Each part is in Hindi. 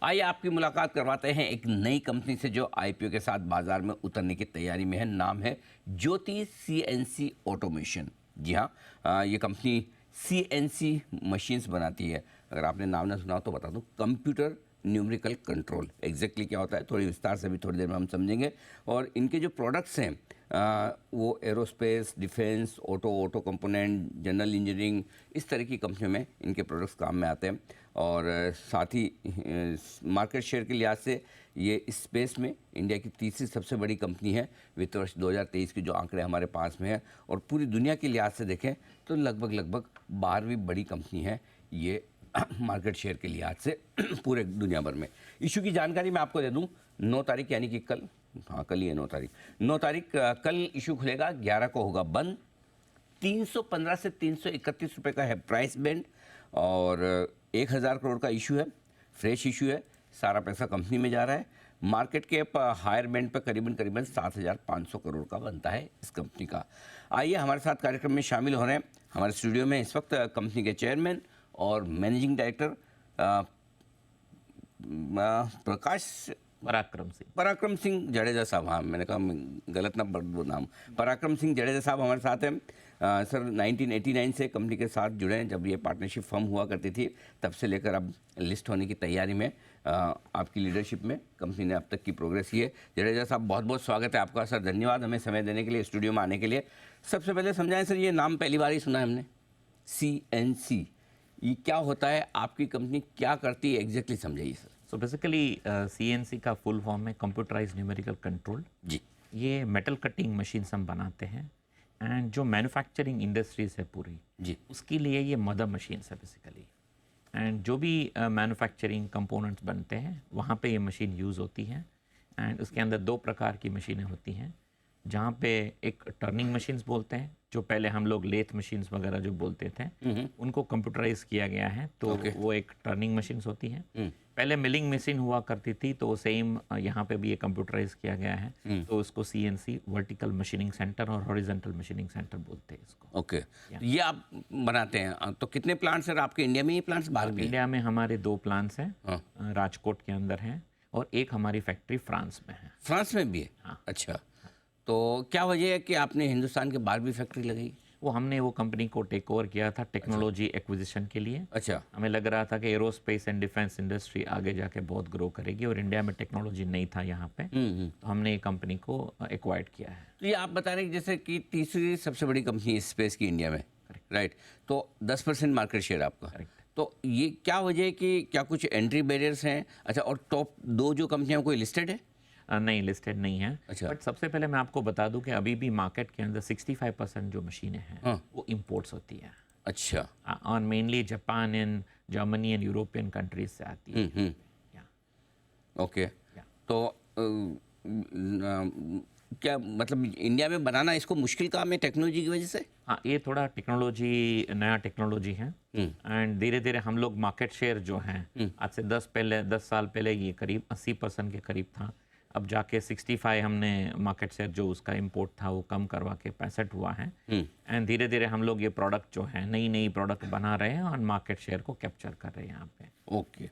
आइए आपकी मुलाकात करवाते हैं एक नई कंपनी से जो आईपीओ के साथ बाजार में उतरने की तैयारी में है। नाम है ज्योति सीएनसी ऑटोमेशन। जी हाँ, ये कंपनी सीएनसी मशीन्स बनाती है। अगर आपने नाम ना सुना हो तो बता दूं, कंप्यूटर न्यूमेरिकल कंट्रोल एग्जैक्टली क्या होता है थोड़ी विस्तार से भी थोड़ी देर में हम समझेंगे। और इनके जो प्रोडक्ट्स हैं वो aerospace, defence, auto component, general engineering, इस तरह की कंपनियों में इनके प्रोडक्ट्स काम में आते हैं। और साथ ही मार्केट शेयर के लिहाज से ये इस स्पेस में इंडिया की तीसरी सबसे बड़ी कंपनी है। वित्त वर्ष 2023 के जो आंकड़े हमारे पास में है और पूरी दुनिया के लिहाज से देखें तो लगभग 12वीं बड़ी कंपनी है ये मार्केट शेयर के लिहाज से पूरे दुनिया भर में। इशू की जानकारी मैं आपको दे दूं, 9 तारीख यानी कि कल, हाँ कल ही है 9 तारीख कल इशू खुलेगा, 11 को होगा बंद। 315 से 331 रुपये का है प्राइस बैंड और 1000 करोड़ का इशू है, फ्रेश इशू है। सारा पैसा कंपनी में जा रहा है। मार्केट कैप हायर बैंड पर करीबन 7500 करोड़ का बनता है इस कंपनी का। आइए हमारे साथ कार्यक्रम में शामिल हो रहे हैं हमारे स्टूडियो में इस वक्त कंपनी के चेयरमैन और मैनेजिंग डायरेक्टर पराक्रम सिंह जडेजा साहब। हाँ मैंने कहा गलत ना वो नाम, पराक्रम सिंह जडेजा साहब हमारे साथ हैं। सर 1989 से कंपनी के साथ जुड़े हैं, जब ये पार्टनरशिप फर्म हुआ करती थी तब से लेकर अब लिस्ट होने की तैयारी में आपकी लीडरशिप में कंपनी ने अब तक की प्रोग्रेस की है। जडेजा साहब बहुत बहुत स्वागत है आपका। सर धन्यवाद हमें समय देने के लिए, स्टूडियो में आने के लिए। सबसे पहले समझाएं सर, ये नाम पहली बार ही सुना है हमने, CNC, ये क्या होता है, आपकी कंपनी क्या करती है एग्जैक्टली समझाइए सर। सो बेसिकली CNC का फुल फॉर्म है कंप्यूटराइज न्यूमेरिकल कंट्रोल। जी, ये मेटल कटिंग मशीन्स हम बनाते हैं एंड जो मैन्युफैक्चरिंग इंडस्ट्रीज है पूरी जी, उसके लिए ये मदर मशीन्स है बेसिकली। एंड जो भी मैन्युफैक्चरिंग कंपोनेंट्स बनते हैं वहाँ पे ये मशीन यूज़ होती है। एंड उसके अंदर दो प्रकार की मशीनें होती हैं, जहाँ पे एक टर्निंग मशीन्स बोलते हैं, जो पहले हम लोग लेथ मशीन्स वगैरह जो बोलते थे उनको कंप्यूटराइज किया गया है, तो वो एक टर्निंग मशीन्स होती हैं। पहले मिलिंग मशीन हुआ करती थी, तो सेम यहाँ पे भी ये कंप्यूटराइज किया गया है, तो उसको CNC वर्टिकल मशीनिंग सेंटर और हॉरिजॉन्टल मशीनिंग सेंटर बोलते हैं इसको। ओके। ये आप बनाते हैं तो कितने प्लांट्स सर आपके इंडिया में, ये प्लांट्स बाहर भी हैं? इंडिया में हमारे 2 प्लांट्स हैं, हाँ। राजकोट के अंदर हैं और एक हमारी फैक्ट्री फ्रांस में है। फ्रांस में भी है? हाँ। अच्छा, तो क्या वजह है कि आपने हिंदुस्तान के बाहर भी फैक्ट्री लगाई? वो हमने वो कंपनी को टेक ओवर किया था टेक्नोलॉजी एक्विजिशन के लिए। अच्छा, हमें लग रहा था कि एरोस्पेस एंड डिफेंस इंडस्ट्री आगे जाके बहुत ग्रो करेगी और इंडिया में टेक्नोलॉजी नहीं था यहाँ पे, तो हमने ये कंपनी को एक्वायर्ड किया है। तो ये आप बता रहे हैं कि जैसे कि तीसरी सबसे बड़ी कंपनी इस स्पेस की इंडिया में, राइट, तो 10% मार्केट शेयर आपका। तो ये क्या वजह है कि क्या कुछ एंट्री बैरियर्स हैं? अच्छा, और टॉप 2 जो कंपनियां कोई लिस्टेड है? नहीं, लिस्टेड नहीं है। अच्छा। बट सबसे पहले मैं आपको बता दूं कि अभी भी मार्केट के अंदर 65% जो मशीनें हैं वो इंपोर्ट्स होती हैं। अच्छा, और mainly Japan and Germany and European countries से आती है। ओके। तो क्या मतलब इंडिया में बनाना इसको मुश्किल काम है टेक्नोलॉजी की वजह से? हाँ, ये थोड़ा टेक्नोलॉजी, नया टेक्नोलॉजी है एंड धीरे धीरे हम लोग मार्केट शेयर जो है आज से 10 साल पहले ये करीब 80% के करीब था। अब जाके 65 हमने मार्केट शेयर जो उसका इंपोर्ट था वो कम करवा के 65 हुआ है। एंड धीरे धीरे हम लोग ये प्रोडक्ट जो है नई प्रोडक्ट बना रहे हैं और मार्केट शेयर को कैप्चर कर रहे हैं यहाँ पे। ओके।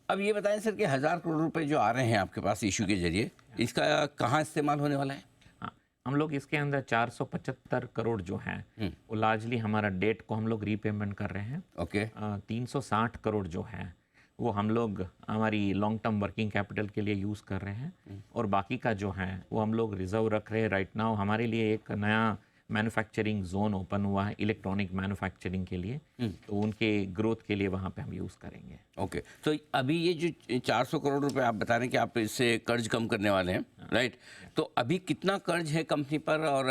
अब ये बताएं सर कि 1000 करोड़ रुपए जो आ रहे हैं आपके पास इशू के जरिए, इसका कहाँ इस्तेमाल होने वाला है? हाँ, हम लोग इसके अंदर 475 करोड़ जो है वो लार्जली हमारा डेट को हम लोग रीपेमेंट कर रहे हैं। ओके। 360 करोड़ जो है वो हम लोग हमारी लॉन्ग टर्म वर्किंग कैपिटल के लिए यूज़ कर रहे हैं और बाकी का जो है वो हम लोग रिजर्व रख रहे हैं। राइट नाउ हमारे लिए एक नया मैन्युफैक्चरिंग जोन ओपन हुआ है इलेक्ट्रॉनिक मैन्युफैक्चरिंग के लिए, तो उनके ग्रोथ के लिए वहाँ पे हम यूज़ करेंगे। ओके। तो अभी ये जो 400 करोड़ रुपए आप बता रहे हैं कि आप इससे कर्ज कम करने वाले हैं, राइट, तो अभी कितना कर्ज है कंपनी पर और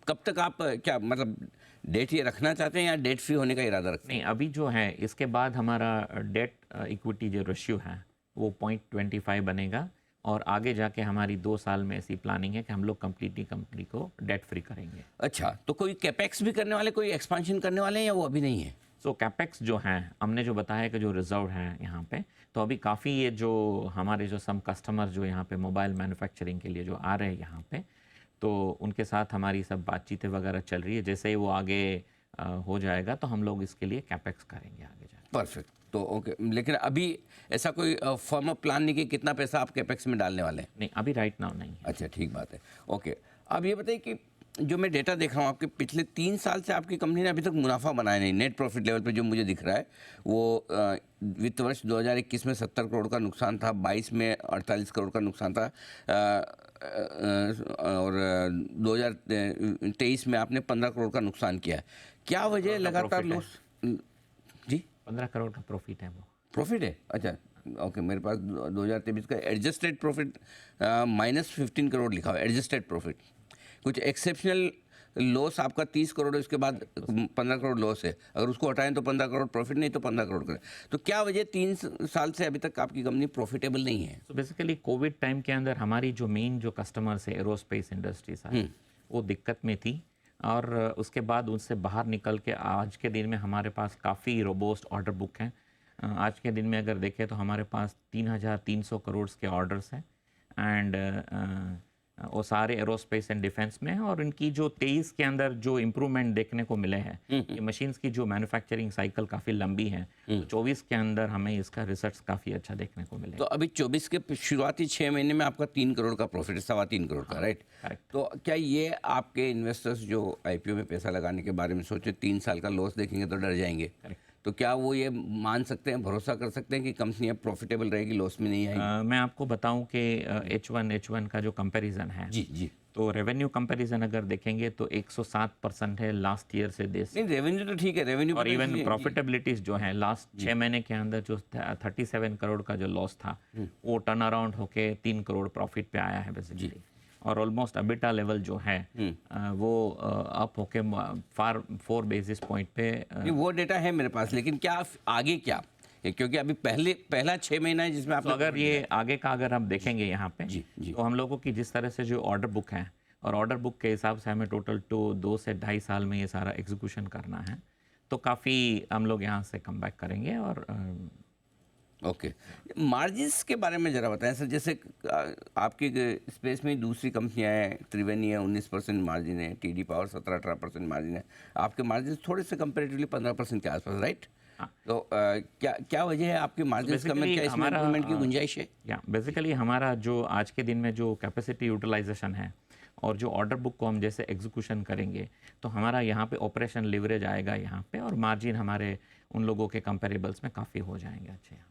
कब तक आप क्या मतलब डेट ये रखना चाहते हैं या डेट फ्री होने का इरादा रखते हैं? नहीं, अभी जो है इसके बाद हमारा डेट इक्विटी जो रेशियो है वो 0.25 बनेगा और आगे जाके हमारी 2 साल में ऐसी प्लानिंग है कि हम लोग कंप्लीटली कंपनी को डेट फ्री करेंगे। अच्छा, तो कोई कैपेक्स भी करने वाले, कोई एक्सपांशन करने वाले हैं या वो अभी नहीं है? सो कैपेक्स जो है हमने जो बताया कि जो रिजर्व है यहाँ पे, तो अभी काफ़ी ये जो हमारे जो सम कस्टमर जो यहाँ पे मोबाइल मैन्युफैक्चरिंग के लिए जो आ रहे हैं यहाँ पे, तो उनके साथ हमारी सब बातचीतें वगैरह चल रही है। जैसे ही वो आगे हो जाएगा तो हम लोग इसके लिए कैपेक्स करेंगे आगे जाके। परफेक्ट। तो ओके, लेकिन अभी ऐसा कोई फर्म प्लान नहीं कि कितना पैसा आप कैपेक्स में डालने वाले हैं? नहीं, अभी राइट नाउ नहीं है। अच्छा, ठीक बात है। ओके, अब ये बताइए कि जो मैं डेटा देख रहा हूँ आपके पिछले 3 साल से आपकी कंपनी ने अभी तक मुनाफा बनाया नहीं। नेट प्रॉफिट लेवल पे जो मुझे दिख रहा है वो वित्त वर्ष 2021 में 70 करोड़ का नुकसान था, 22 में 48 करोड़ का नुकसान था, और 2023 में आपने 15 करोड़ का नुकसान किया है। क्या वजह है लगातार profit है। लॉस? जी, 15 करोड़ का प्रॉफिट है वो। प्रॉफिट है? अच्छा, ओके, मेरे पास 2023 का एडजस्टेड प्रॉफिट -15 करोड़ लिखा हुआ है, एडजस्टेड प्रॉफिट। कुछ एक्सेप्शनल लॉस आपका 30 करोड़ है, उसके बाद 15 करोड़ लॉस है। अगर उसको हटाएं तो 15 करोड़ प्रॉफिट, नहीं तो 15 करोड़ करें। तो क्या वजह 3 साल से अभी तक आपकी कंपनी प्रॉफिटेबल नहीं है? तो बेसिकली कोविड टाइम के अंदर हमारी जो मेन जो कस्टमर्स है एरोस्पेस इंडस्ट्रीज है, वो दिक्कत में थी, और उसके बाद उनसे बाहर निकल के आज के दिन में हमारे पास काफ़ी रोबोस्ट ऑर्डर बुक हैं। आज के दिन में अगर देखें तो हमारे पास 3,300 करोड़ के ऑर्डर्स हैं, एंड वो सारे एरोस्पेस एंड डिफेंस में हैं। और इनकी जो 23 के अंदर जो इम्प्रूवमेंट देखने को मिले हैं, ये मशीन्स की जो मैन्युफैक्चरिंग साइकिल काफ़ी लंबी है, तो 24 के अंदर हमें इसका रिसर्च काफ़ी अच्छा देखने को मिले। तो अभी 24 के शुरुआती 6 महीने में आपका 3 करोड़ का प्रॉफिट है, 3.25 करोड़ का, राइट? करेक्ट। तो क्या ये आपके इन्वेस्टर्स जो आईपीओ में पैसा लगाने के बारे में सोचे 3 साल का लॉस देखेंगे तो डर जाएंगे? करेक्ट। तो क्या वो ये मान सकते हैं, भरोसा कर सकते हैं कि कंपनी अब प्रॉफिटेबल रहेगी, लॉस में नहीं आएगी? मैं आपको बताऊं कि H1 का जो कंपैरिजन है, जी जी। तो रेवेन्यू कंपैरिजन अगर देखेंगे तो 107% है लास्ट ईयर से देश। नहीं, रेवेन्यू तो ठीक है, रेवेन्यू और इवन प्रॉफिटेबिलिटीज जो है लास्ट 6 महीने के अंदर जो 37 करोड़ का जो लॉस था, वो टर्न अराउंड होके 3 करोड़ प्रॉफिट पे आया है बेसिकली। और ऑलमोस्ट अबिटा लेवल जो है वो अप होके 4 बेसिस पॉइंट पे। नहीं, वो डेटा है मेरे पास, लेकिन क्या आगे क्या? क्योंकि अभी पहला 6 महीना है जिसमें आप तो अगर ये आगे का अगर हम देखेंगे यहाँ पे, जी, जी। तो हम लोगों की जिस तरह से जो ऑर्डर बुक है, और ऑर्डर बुक के हिसाब से हमें टोटल 2 से 2.5 साल में ये सारा एग्जीक्यूशन करना है, तो काफ़ी हम लोग यहाँ से कम बैक करेंगे। और ओके, मार्जिन्स के बारे में ज़रा बताएं सर। जैसे आपके स्पेस में दूसरी कंपनियां हैं, त्रिवेणी है 19% मार्जिन है, टीडी पावर 17-18% मार्जिन है, आपके मार्जिन थोड़े से कंपेरेटिवली 15% के आसपास, राइट? तो क्या वजह है आपके मार्जिन कम है? क्या इसमें इम्प्रूवमेंट की गुंजाइश है? या बेसिकली हमारा जो आज के दिन में जो कैपेसिटी यूटिलाइजेशन है, और जो ऑर्डर बुक को हम जैसे एग्जीक्यूशन करेंगे, तो हमारा यहाँ पे ऑपरेशन लिवरेज आएगा यहाँ पे, और मार्जिन हमारे उन लोगों के कंपेरेबल्स में काफ़ी हो जाएंगे अच्छे यहाँ।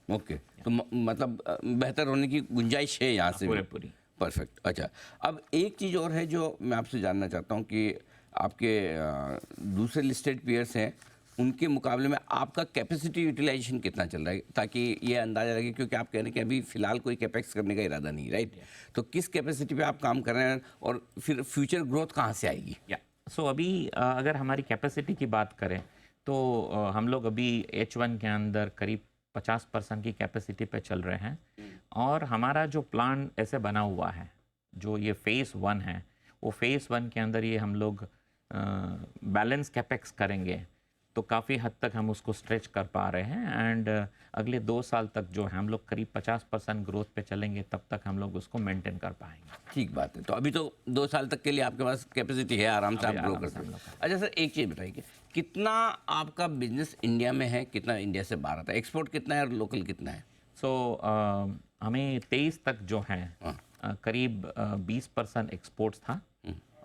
ओके, तो मतलब बेहतर होने की गुंजाइश है यहाँ से भी? पूरी। परफेक्ट। अच्छा, अब एक चीज़ और है जो मैं आपसे जानना चाहता हूँ कि आपके दूसरे लिस्टेड पीयर्स हैं, उनके मुकाबले में आपका कैपेसिटी यूटिलाइजेशन कितना चल रहा है, ताकि ये अंदाज़ा लगे, क्योंकि आप कह रहे हैं कि अभी फ़िलहाल कोई कैपेक्स करने का इरादा नहीं, राइट? तो किस कैपेसिटी पे आप काम कर रहे हैं, और फिर फ्यूचर ग्रोथ कहाँ से आएगी? सो अभी अगर हमारी कैपेसिटी की बात करें तो हम लोग अभी H1 के अंदर करीब 50% की कैपेसिटी पे चल रहे हैं, और हमारा जो प्लान ऐसे बना हुआ है, जो ये फेज़ 1 है, वो फेज़ 1 के अंदर ये हम लोग बैलेंस कैपेक्स करेंगे, तो काफ़ी हद तक हम उसको स्ट्रेच कर पा रहे हैं। एंड अगले 2 साल तक जो है हम लोग करीब 50% ग्रोथ पे चलेंगे, तब तक हम लोग उसको मेंटेन कर पाएंगे। ठीक बात है। तो अभी तो 2 साल तक के लिए आपके पास कैपेसिटी है, आराम से आप ग्रो कर सकते हैं। अच्छा सर, एक चीज़ बताइए, कितना आपका बिजनेस इंडिया में है, कितना इंडिया से बाहर आता है? एक्सपोर्ट कितना है और लोकल कितना है? सो हमें 23 तक जो है करीब 20% एक्सपोर्ट्स था,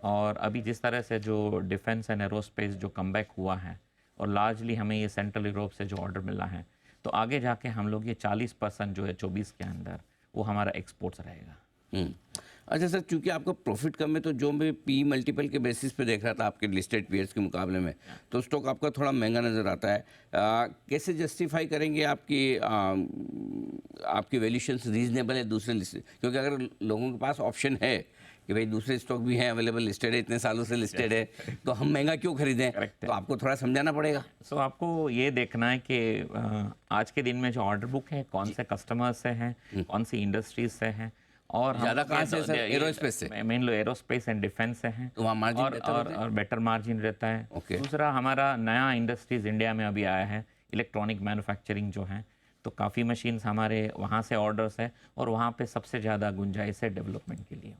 और अभी जिस तरह से जो डिफेंस एंड एरोस्पेस जो कमबैक हुआ है, और लार्जली हमें ये सेंट्रल यूरोप से जो ऑर्डर मिला है, तो आगे जाके हम लोग ये 40% जो है 24 के अंदर वो हमारा एक्सपोर्ट्स रहेगा। अच्छा सर, चूंकि आपका प्रॉफिट कम है, तो जो मैं पी मल्टीपल के बेसिस पे देख रहा था आपके लिस्टेड पीयर्स के मुकाबले में, तो स्टॉक आपका थोड़ा महंगा नज़र आता है। कैसे जस्टिफाई करेंगे आपकी वैल्यूशंस रीजनेबल है दूसरे लिस्टेड? क्योंकि अगर लोगों के पास ऑप्शन है कि भाई दूसरे स्टॉक भी हैं अवेलेबल, लिस्टेड है, इतने सालों से लिस्टेड है, तो हम महंगा क्यों खरीदें? तो आपको थोड़ा समझाना पड़ेगा। सो आपको ये देखना है कि आज के दिन में जो ऑर्डर बुक है, कौन से कस्टमर्स से हैं, कौन सी इंडस्ट्रीज से हैं, और ज़्यादा कहाँ से सर? एरोस्पेस से? Main low aerospace and defence से हैं, तो वहाँ मार्जिन और बेटर मार्जिन रहता है। Okay. दूसरा, हमारा नया इंडस्ट्रीज इंडिया में अभी आया है, इलेक्ट्रॉनिक मैन्युफैक्चरिंग जो है, तो काफ़ी मशीन्स हमारे वहाँ से ऑर्डर्स है, और वहाँ पे सबसे ज़्यादा गुंजाइश है डेवलपमेंट के लिए।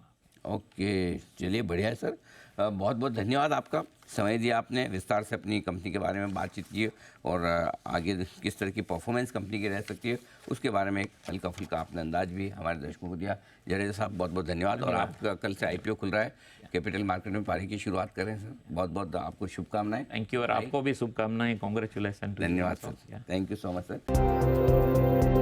ओके, चलिए बढ़िया है सर। बहुत बहुत धन्यवाद आपका, समय दिया आपने, विस्तार से अपनी कंपनी के बारे में बातचीत की और आगे किस तरह की परफॉर्मेंस कंपनी की रह सकती है उसके बारे में एक हल्का फुल्का आपने अंदाज भी हमारे दर्शकों को दिया। जडेजा साहब बहुत बहुत धन्यवाद। और आपका कल से IPO खुल रहा है, कैपिटल मार्केट में पारी की शुरुआत करें सर, बहुत बहुत आपको शुभकामनाएं। थैंक यू, और आपको भी शुभकामनाएं, कॉन्ग्रेचुलेसन। धन्यवाद sir, thank you so much sir.